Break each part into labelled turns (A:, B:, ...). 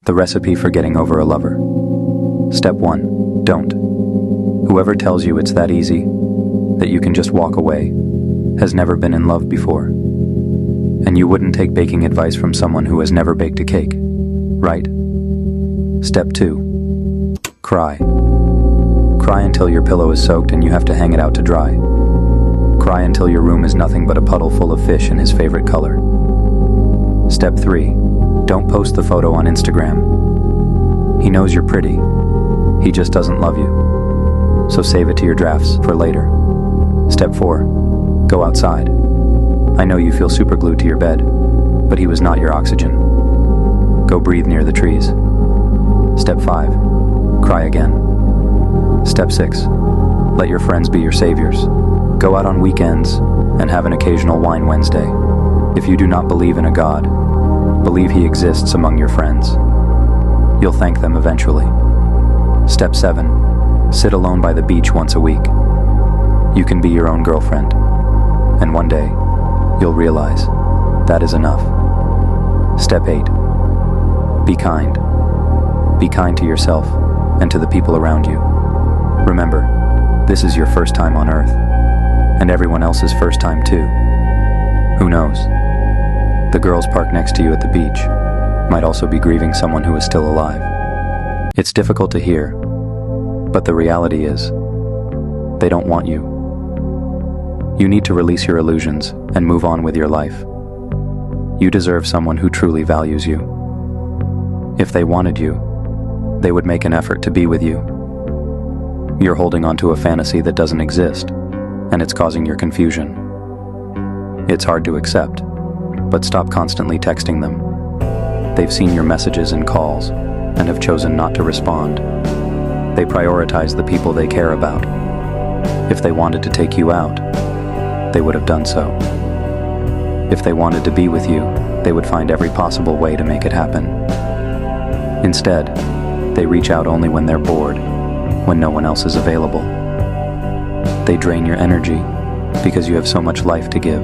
A: The recipe for getting over a lover. Step 1. Don't. Whoever tells you it's that easy, that you can just walk away, has never been in love before. And you wouldn't take baking advice from someone who has never baked a cake, right? Step 2. Cry. Cry until your pillow is soaked and you have to hang it out to dry. Cry until your room is nothing but a puddle full of fish in his favorite color. Step 3. Don't post the photo on Instagram. He knows you're pretty. He just doesn't love you. So save it to your drafts for later. Step 4. Go outside. I know you feel super glued to your bed, but he was not your oxygen. Go breathe near the trees. Step 5. Cry again. Step 6. Let your friends be your saviors. Go out on weekends and have an occasional wine Wednesday. If you do not believe in a God, believe he exists among your friends. You'll thank them eventually. Step 7. Sit alone by the beach once a week. You can be your own girlfriend. And one day, you'll realize that is enough. Step 8. Be kind. Be kind to yourself and to the people around you. Remember, this is your first time on Earth, and everyone else's first time too. Who knows? The girls parked next to you at the beach might also be grieving someone who is still alive. It's difficult to hear, but the reality is, they don't want you. You need to release your illusions and move on with your life. You deserve someone who truly values you. If they wanted you, they would make an effort to be with you. You're holding on to a fantasy that doesn't exist, and it's causing your confusion. It's hard to accept, but stop constantly texting them. They've seen your messages and calls and have chosen not to respond. They prioritize the people they care about. If they wanted to take you out, they would have done so. If they wanted to be with you, they would find every possible way to make it happen. Instead, they reach out only when they're bored, when no one else is available. They drain your energy because you have so much life to give.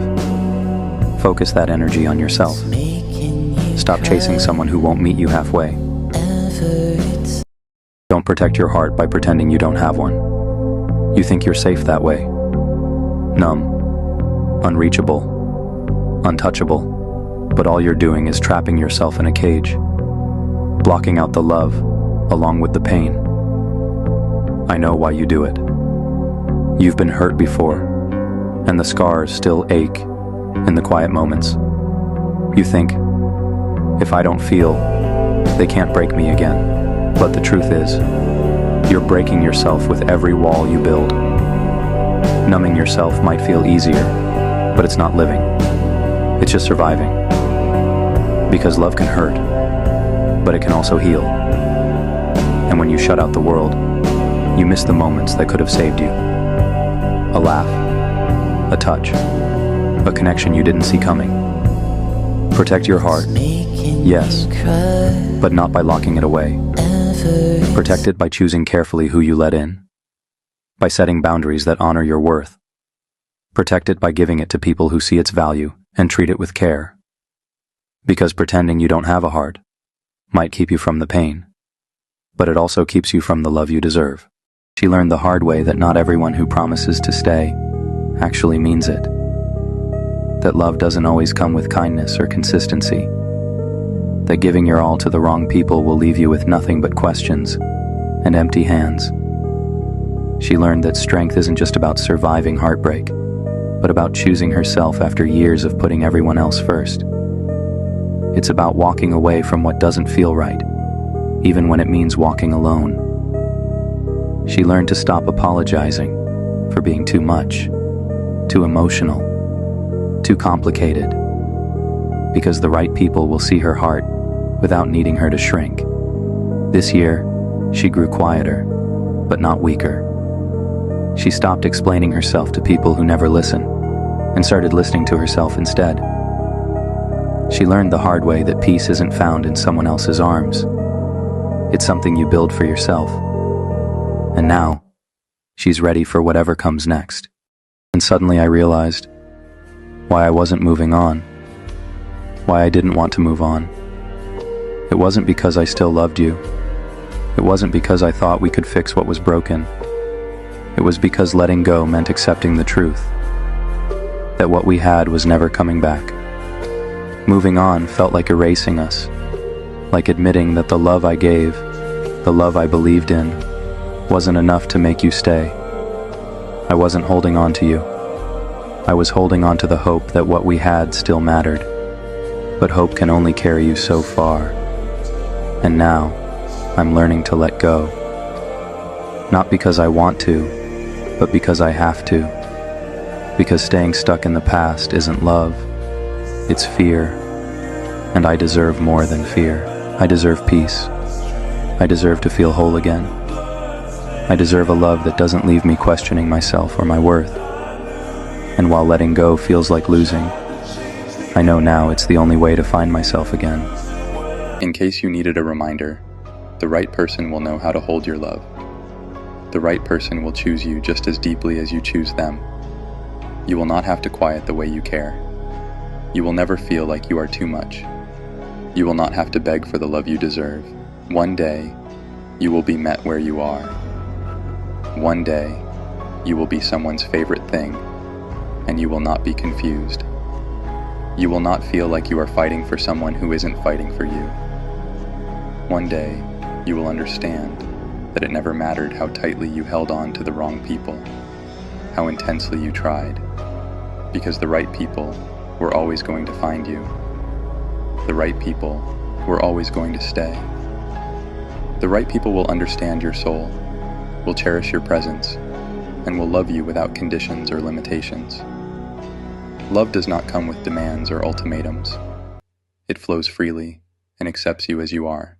A: Focus that energy on yourself. Stop chasing someone who won't meet you halfway. Don't protect your heart by pretending you don't have one. You think you're safe that way. Numb, unreachable, untouchable, but all you're doing is trapping yourself in a cage, blocking out the love along with the pain. I know why you do it. You've been hurt before, and the scars still ache in the quiet moments. You think, if I don't feel, they can't break me again. But the truth is, you're breaking yourself with every wall you build. Numbing yourself might feel easier, but it's not living. It's just surviving. Because love can hurt, but it can also heal. And when you shut out the world, you miss the moments that could have saved you. A laugh, a touch, a connection you didn't see coming. Protect your heart, yes, but not by locking it away. Protect it by choosing carefully who you let in, by setting boundaries that honor your worth. Protect it by giving it to people who see its value and treat it with care. Because pretending you don't have a heart might keep you from the pain, but it also keeps you from the love you deserve. She learned the hard way that not everyone who promises to stay actually means it. That love doesn't always come with kindness or consistency. That giving your all to the wrong people will leave you with nothing but questions and empty hands. She learned that strength isn't just about surviving heartbreak, but about choosing herself after years of putting everyone else first. It's about walking away from what doesn't feel right, even when it means walking alone. She learned to stop apologizing for being too much, too emotional, too complicated, because the right people will see her heart without needing her to shrink. This year, she grew quieter, but not weaker. She stopped explaining herself to people who never listen, and started listening to herself instead. She learned the hard way that peace isn't found in someone else's arms. It's something you build for yourself. And now, she's ready for whatever comes next. And suddenly I realized why I wasn't moving on, why I didn't want to move on. It wasn't because I still loved you. It wasn't because I thought we could fix what was broken. It was because letting go meant accepting the truth, that what we had was never coming back. Moving on felt like erasing us, like admitting that the love I gave, the love I believed in, wasn't enough to make you stay. I wasn't holding on to you. I was holding on to the hope that what we had still mattered. But hope can only carry you so far. And now, I'm learning to let go. Not because I want to, but because I have to. Because staying stuck in the past isn't love, it's fear. And I deserve more than fear. I deserve peace. I deserve to feel whole again. I deserve a love that doesn't leave me questioning myself or my worth. And while letting go feels like losing, I know now it's the only way to find myself again. In case you needed a reminder, the right person will know how to hold your love. The right person will choose you just as deeply as you choose them. You will not have to quiet the way you care. You will never feel like you are too much. You will not have to beg for the love you deserve. One day, you will be met where you are. One day, you will be someone's favorite thing, and you will not be confused. You will not feel like you are fighting for someone who isn't fighting for you. One day, you will understand that it never mattered how tightly you held on to the wrong people, how intensely you tried, because the right people were always going to find you. The right people were always going to stay. The right people will understand your soul, will cherish your presence, and will love you without conditions or limitations. Love does not come with demands or ultimatums. It flows freely and accepts you as you are.